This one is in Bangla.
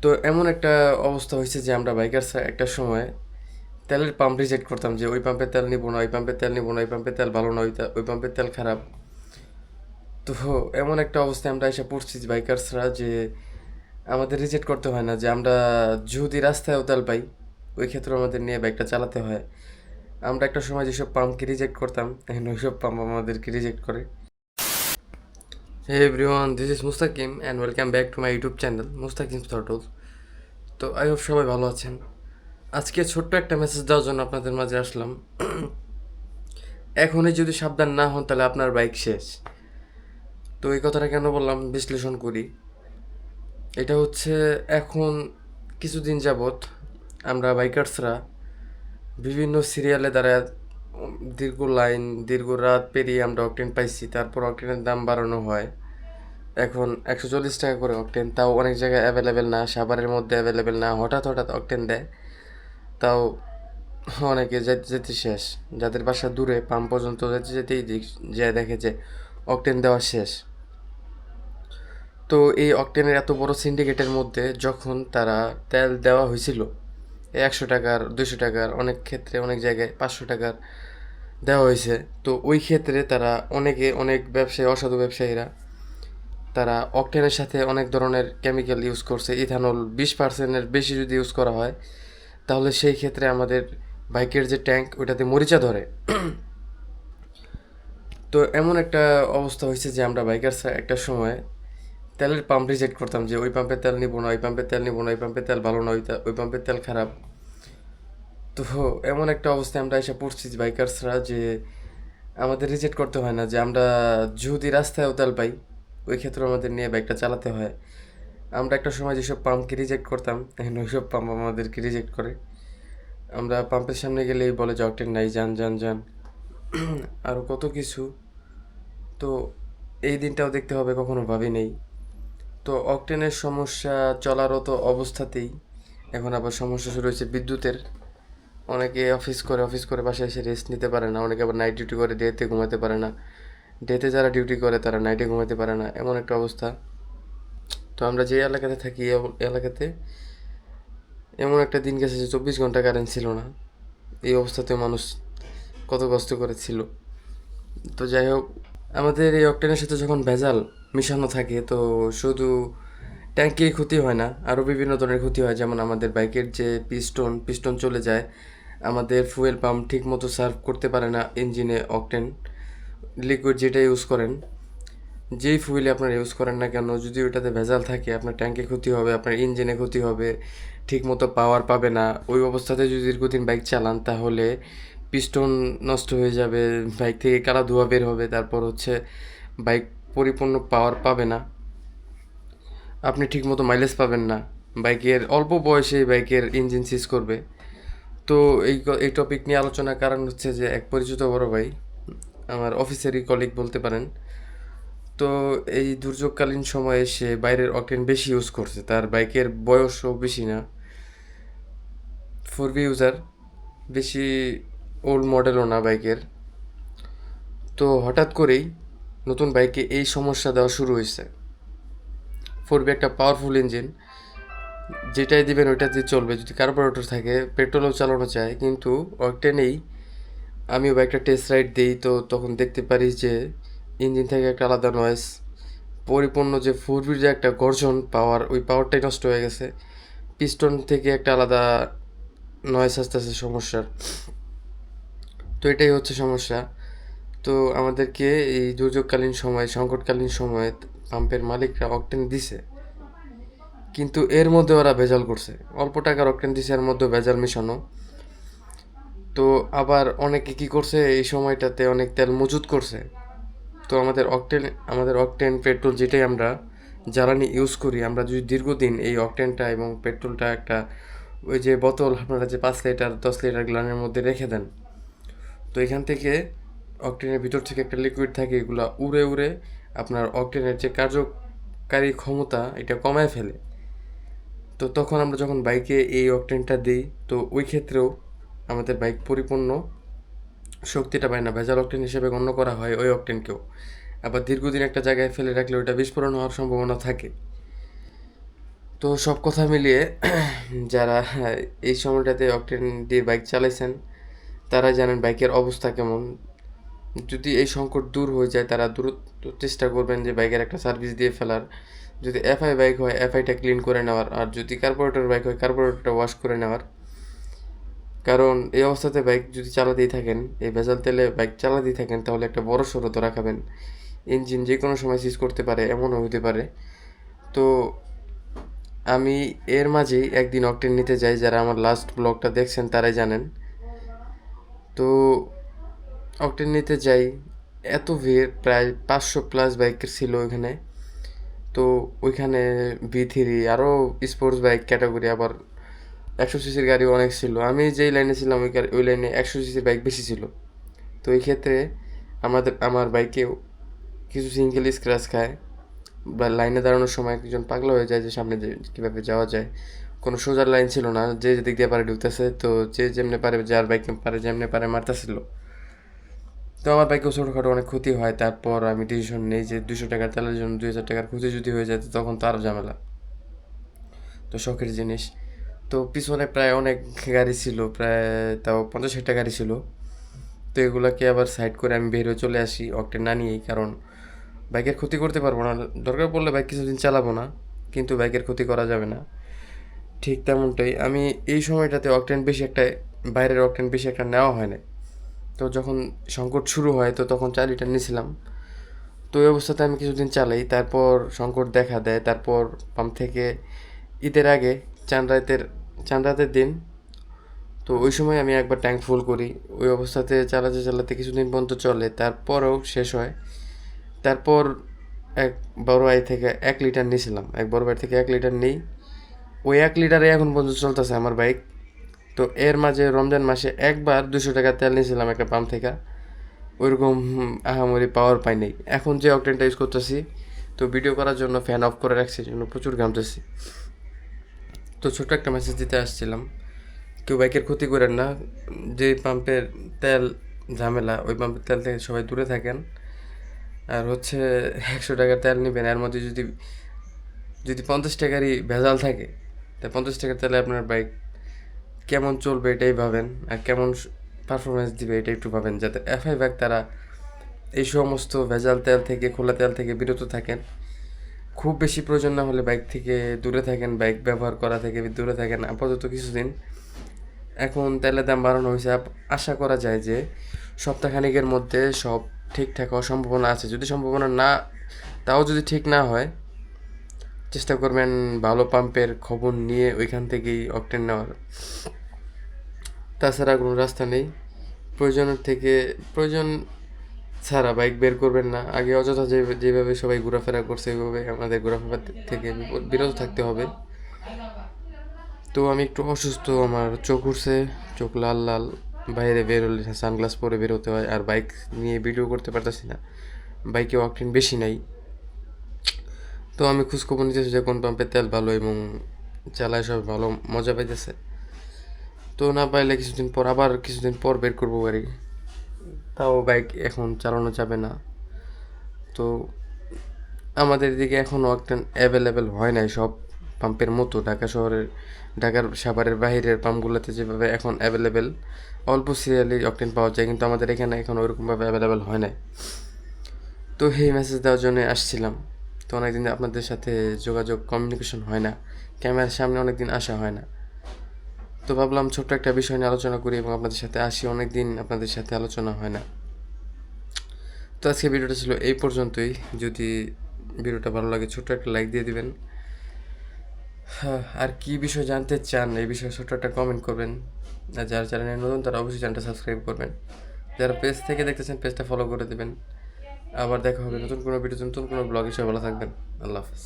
তো এমন একটা অবস্থা হয়েছে যে আমরা বাইকার্সরা একটা সময় তেলের পাম্প রিজেক্ট করতাম যে ওই পাম্পের তেল নিবো না, ওই পাম্পের তেল নিবো না, ওই পাম্পের তেল ভালো না, ওই পাম্পের তেল খারাপ। তো এমন একটা অবস্থায় আমরা এসে পড়ছি যে বাইকার্সরা যে আমাদের রিজেক্ট করতে হয় না, যে আমরা যদি রাস্তায়ও তেল পাই ওই ক্ষেত্রে আমাদের নিয়ে বাইকটা চালাতে হয়। আমরা একটা সময় যেসব পাম্পকে রিজেক্ট করতাম এখন ওইসব পাম্প আমাদেরকে রিজেক্ট করে। Hey everyone, this is Mustakim and welcome back to my YouTube channel Mustakim thoughts. তো আই হোপ সবাই ভালো আছেন। আজকে ছোট্ট একটা মেসেজ দেওয়ার জন্য আপনাদের মাঝে আসলাম। এখনই যদি সাবধান না হন তাহলে আপনার বাইক শেষ। তো এই কথাটা কেন বললাম বিশ্লেষণ করি। এটা হচ্ছে, এখন কিছুদিন যাবৎ আমরা বাইকার্সরা বিভিন্ন সিরিয়ালে দ্বারা দীর্ঘ লাইন দীর্ঘ রাত পেরিয়ে আমরা অকটেন পাইছি, তারপর অকটেনের দাম বাড়ানো হয়। এখন 140 টাকা করে অকটেন, তাও অনেক জায়গায় অ্যাভেলেবেল না, সাভারের মধ্যে অ্যাভেলেবেল না, হঠাৎ হঠাৎ অকটেন দেয়। তাও অনেকে যেতে যেতে শেষ, যাদের বাসা দূরে পাম্প পর্যন্ত যেতে যেতেই যে দেখে যে অকটেন দেওয়া শেষ। তো এই অকটেনের এত বড় সিন্ডিকেটের মধ্যে যখন তারা তেল দেওয়া হয়েছিল 100 টাকার, 200 টাকার, অনেক ক্ষেত্রে অনেক জায়গায় 500 টাকার দেওয়া হয়েছে, তো ওই ক্ষেত্রে তারা অনেক ব্যবসায়ী, অসাধু ব্যবসায়ীরা তারা অকটেনের সাথে অনেক ধরনের কেমিক্যাল ইউজ করছে। ইথানল 20%-এর বেশি যদি ইউজ করা হয় তাহলে সেই ক্ষেত্রে আমাদের বাইকের যে ট্যাঙ্ক ওইটাতে মরিচা ধরে। তো এমন একটা অবস্থা হয়েছে যে আমরা বাইকার্সরা একটা সময় তেলের পাম্প রিজেক্ট করতাম যে ওই পাম্পের তেল নিবো না, ওই পাম্পের তেল নিবো না, ওই পাম্পের তেল ভালো না, ওই পাম্পের তেল খারাপ। তো এমন একটা অবস্থায় আমরা এসে পড়ছি যে বাইকার্সরা যে আমাদের রিজেক্ট করতে হয় না, যে আমরা যদি রাস্তায়ও তেল পাই ওই ক্ষেত্রে আমাদের নিয়ে বাইকটা চালাতে হয়। আমরা একটা সময় যেসব পাম্পকে রিজেক্ট করতাম এখন ওইসব পাম্প আমাদেরকে রিজেক্ট করে। আমরা পাম্পের সামনে গেলেই বলে যে অকটেন নাই, যান যান যান, আরও কত কিছু। তো এই দিনটাও দেখতে হবে, কখনো ভাবি নেই। তো অকটেনের সমস্যা চলারত অবস্থাতেই এখন আবার সমস্যা শুরু হয়েছে বিদ্যুতের। অনেকে অফিস করে বাসায় এসে রেস্ট নিতে পারে না, অনেকে আবার নাইট ডিউটি করে ডেতে ঘুমাতে পারে না, ডেতে যারা ডিউটি করে তারা নাইটে ঘুমাতে পারে না, এমন একটা অবস্থা। তো আমরা যে এলাকাতে থাকি এই এলাকাতে এমন একটা দিন গেছে যে 24 ঘন্টা কারেন্ট ছিল না। এই অবস্থাতে মানুষ কত কষ্ট করেছিল। তো যাই হোক, আমাদের এই অকটেনের সাথে যখন ভেজাল মিশানো থাকে তো শুধু ট্যাঙ্কেই ক্ষতি হয় না, আরও বিভিন্ন ধরনের ক্ষতি হয়। যেমন আমাদের বাইকের যে পিস্টন চলে যায়, আমাদের ফুয়েল পাম্প ঠিক মতো সার্ভ করতে পারে না ইঞ্জিনে অকটেন। লিকুইড যেটা ইউজ করেন, যেই ফুয়েলে আপনারা ইউজ করেন না কেন, যদি ওইটাতে ভেজাল থাকে আপনার ট্যাঙ্কে ক্ষতি হবে, আপনার ইঞ্জিনে ক্ষতি হবে, ঠিক মতো পাওয়ার পাবে না। ওই অবস্থাতে যদি দীর্ঘদিন বাইক চালান তাহলে পিস্টন নষ্ট হয়ে যাবে, বাইক থেকে কালা ধোঁয়া বের হবে, তারপর হচ্ছে বাইক পরিপূর্ণ পাওয়ার পাবে না, আপনি ঠিকমতো মাইলেজ পাবেন না, বাইকের অল্প বয়সে বাইকের ইঞ্জিন সিজ করবে। তো এই টপিক নিয়ে আলোচনার কারণ হচ্ছে যে এক পরিচিত বড় ভাই, আমার অফিসেরই কলিগ বলতে পারেন, তো এই দুর্যোগকালীন সময়ে সে বাইরের অকটেন বেশি ইউজ করছে, তার বাইকের বয়সও বেশি না, 4V ইউজার, বেশি ওল্ড মডেলও না বাইকের। তো হঠাৎ করেই নতুন বাইকে এই সমস্যা দেওয়া শুরু হয়েছে। 4V একটা পাওয়ারফুল ইঞ্জিন, যেটাই দিবেন ওইটা দিয়ে চলবে, যদি কার্বোরেটর থাকে পেট্রোলও চালানো যায়, কিন্তু অকটেনেই আমিও বাইকটা টেস্ট রাইড দিই, তো তখন দেখতে পারি যে ইঞ্জিন থেকে একটা আলাদা নয়েজ, পরিপূর্ণ যে 4Vর যে একটা গর্জন পাওয়ার, ওই পাওয়ারটাই নষ্ট হয়ে গেছে। পিস্টন থেকে একটা আলাদা নয়েজ আসতেছে সমস্যার। তো এটাই হচ্ছে সমস্যা। তো আমাদেরকে এই দুর্যোগকালীন সময়, সংকটকালীন সময়ে পাম্পের মালিকরা অকটেন দিছে, কিন্তু এর মধ্যে ওরা ভেজাল করছে। অল্প টাকার অকটেন দিছে, এর মধ্যে ভেজাল মিশানো। তো আবার অনেকে কি করছে, এই সময়টাতে অনেক তেল মজুত করছে। তো আমাদের অকটেন পেট্রোল যেটাই আমরা জ্বালানি ইউজ করি, আমরা যদি দীর্ঘদিন এই অকটেনটা এবং পেট্রোলটা একটা ওই যে বোতল আপনারা যে 5 লিটার 10 লিটার গ্লানের মধ্যে রেখে দেন, তো এখান থেকে অকটেনের ভিতর থেকে একটা লিকুইড থাকে, এগুলা উড়ে উড়ে আপনার অকটেনের যে কার্যকারী ক্ষমতা এটা কমায় ফেলে। তো তখন আমরা যখন বাইকে এই অকটেনটা দিই, তো ওই ক্ষেত্রেও আমাদের বাইক পরিপূর্ণ শক্তিটা পায় না, ভেজাল অকটেন হিসেবে গণ্য করা হয় ওই অকটেনকেও। আবার দীর্ঘদিন একটা জায়গায় ফেলে রাখলে ওইটা বিস্ফোরণ হওয়ার সম্ভাবনা থাকে। তো সব কথা মিলিয়ে যারা এই সময়টাতে অকটেন দিয়ে বাইক চালাইছেন তারা জানেন বাইকের অবস্থা কেমন। যদি এই সংকট দূর হয়ে যায় তারা দ্রুত চেষ্টা করবেন যে বাইকের একটা সার্ভিস দিয়ে ফেলার। যদি এফআই বাইক হয় এফআইটা ক্লিন করে নেওয়ার, আর যদি কার্বোরেটর বাইক হয় কার্বোরেটরটা ওয়াশ করে নেওয়ার। কারণ এই অবস্থাতে বাইক যদি চালাতেই থাকেন, এই ভেজাল তেলে বাইক চালাতেই থাকেন, তাহলে একটা বড় সড়ো ধরা খাবেন। ইঞ্জিন যে কোনো সময় সিজ করতে পারে, এমনও হতে পারে। তো আমি এর মাঝেই একদিন অকটেন নিতে যাই, যারা আমার লাস্ট ব্লগটা দেখছেন তারাই জানেন। তো অকটেন নিতে যাই, এত ভিড়, প্রায় 500+ বাইক ছিল ওইখানে। তো ওইখানে V3 আরও স্পোর্টস বাইক ক্যাটাগরি, আবার 100 সিসির গাড়ি অনেক ছিল। আমি যেই লাইনে ছিলাম ওই লাইনে 100 সিসির বাইক বেশি ছিল। তো এই ক্ষেত্রে আমার বাইকেও কিছু সিঙ্গেল স্ক্র্যাচ খায়, বা লাইনে দাঁড়ানোর সময় একজন পাগলা হয়ে যায় যে সামনে কীভাবে যাওয়া যায়। কোনো সোজা লাইন ছিল না, যে যেদিক দিয়ে পারে ঢুকতেছে, তো যে যেমনি পারে, যার বাইক পারে যেমনি পারে মারতেছিল। তো আমার বাইকেও ছোটোখাটো অনেক ক্ষতি হয়। তারপর আমি ডিসিশন নিই যে 200 টাকার তেলের জন্য 2000 টাকার ক্ষতি যদি হয়ে যায় তখন তো আরও ঝামেলা। তো শখের জিনিস। তো পিছনে প্রায় অনেক গাড়ি ছিল, প্রায় তাও 50-60টা গাড়ি ছিল। তো এগুলোকে আবার সাইড করে আমি বের হয়ে চলে আসি অকটেন না নিয়েই, কারণ বাইকের ক্ষতি করতে পারবো না। দরকার পড়লে বাইক কিছুদিন চালাবো না, কিন্তু বাইকের ক্ষতি করা যাবে না। ঠিক তেমনটাই আমি এই সময়টাতে অকটেন বেশি একটা, বাইরের অকটেন বেশি একটা নেওয়া হয় না। তো যখন সংকট শুরু হয় তো তখন 4 লিটার নিয়েছিলাম। তো এই অবস্থাতে আমি কিছুদিন চালাই, তারপর সংকট দেখা দেয়। তারপর পাম্প থেকে ঈদের আগে চাঁদ রাতের দিন, তো ওই সময় আমি একবার ট্যাঙ্ক ফুল করি। ওই অবস্থাতে চালাতে চালাতে কিছুদিন পর্যন্ত চলে, তারপরেও শেষ হয়। তারপর এক বড় ভাই থেকে 1 লিটার নিয়েছিলাম, এক বড় ভাই থেকে 1 লিটার নিই। ওই 1 লিটারে এখন পর্যন্ত চলতেছে আমার বাইক। তো এর মাঝে রমজান মাসে একবার 200 টাকার তেল নিয়েছিলাম একটা পাম্প থেকে, ওইরকম আহামরি পাওয়ার পাই নাই। এখন যে অকটেনটা ইউজ করতেছি, তো ভিডিও করার জন্য ফ্যান অফ করে রাখছি, জন্য প্রচুর ঘামতেছি। তো ছোট্ট একটা মেসেজ দিতে আসছিলাম, কেউ বাইকের ক্ষতি করেন না। যে পাম্পের তেল ঝামেলা, ওই পাম্পের তেল থেকে সবাই দূরে থাকেন। আর হচ্ছে 100 টাকার তেল নেবেন, এর মধ্যে যদি যদি 50 টাকারই ভেজাল থাকে, তা 50 টাকার তেলে আপনার বাইক কেমন চলবে এটাই ভাবেন, আর কেমন পারফরমেন্স দিবে এটা একটু ভাবেন, যাতে এফআই বাইক তারা এই সমস্ত ভেজাল তেল থেকে, খোলা তেল থেকে বিরত থাকেন। খুব বেশি প্রয়োজন না হলে বাইক থেকে দূরে থাকেন, বাইক ব্যবহার করা থেকে দূরে থাকেন আপাতত কিছুদিন। এখন তেলের দাম বাড়ানো হয়েছে, আশা করা যায় যে সপ্তাহখানিকের মধ্যে সব ঠিকঠাক হওয়ার সম্ভাবনা আছে। যদি সম্ভাবনা না, তাও যদি ঠিক না হয়, চেষ্টা করবেন ভালো পাম্পের খবর নিয়ে ওইখান থেকেই অকটেন নেওয়ার। তাছাড়া কোনো রাস্তা নেই। প্রয়োজন ছাড়া বাইক বের করবেন না। আগে অযথা যেভাবে সবাই ঘোরাফেরা করছে ওইভাবে আমাদের ঘোরাফেরা থেকে বিরত থাকতে হবে। তো আমি একটু অসুস্থ, আমার চোখ উঠছে, চোখ লাল লাল, বাইরে বের হলে সানগ্লাস পরে বের হতে হয়, আর বাইক নিয়ে ভিডিও করতে পারতেছি না, বাইকে অকটেন বেশি নাই। তো আমি খোঁজখবর নিতেছি যে কোন পাম্পের তেল ভালো এবং চালায় সব ভালো মজা পাইতেছে। তো না পাইলে কিছুদিন পর বের করবো গাড়ি। তাও বাইক এখন চালানো যাবে না। তো আমাদের দিকে এখনও অকটেন অ্যাভেলেবেল হয় নাই সব পাম্পের মতো। ঢাকার সাভারের বাইরের পাম্পগুলোতে যেভাবে এখন অ্যাভেলেবেল, অল্প সিরিয়ালি অকটেন পাওয়া যায়, কিন্তু আমাদের এখানে এখন ওইরকমভাবে অ্যাভেলেবেল হয় নাই। তো এই মেসেজ দেওয়ার জন্য আসছিলাম। তো অনেকদিন আপনাদের সাথে যোগাযোগ, কমিউনিকেশন হয় না, ক্যামেরার সামনে অনেকদিন আসা হয় না। তো ভাবলাম ছোট্ট একটা বিষয় নিয়ে আলোচনা করি এবং আপনাদের সাথে আসি, অনেকদিন আপনাদের সাথে আলোচনা হয় না। তো আজকে ভিডিওটা ছিল এই পর্যন্তই। যদি ভিডিওটা ভালো লাগে ছোট্ট একটা লাইক দিয়ে দিবেন। আর কি বিষয় জানতে চান এই বিষয়ে ছোট্ট একটা কমেন্ট করবেন। আর যারা চ্যানেলে নতুন তারা অবশ্যই চ্যানেলটা সাবস্ক্রাইব করবেন। যারা পেজ থেকে দেখতেছেন পেজটা ফলো করে দেবেন। আবার দেখা হবে নতুন কোনো ভিডিওতে, নতুন কোনো ব্লগ হিসেবে। ভালো থাকবেন। আল্লাহ হাফেজ।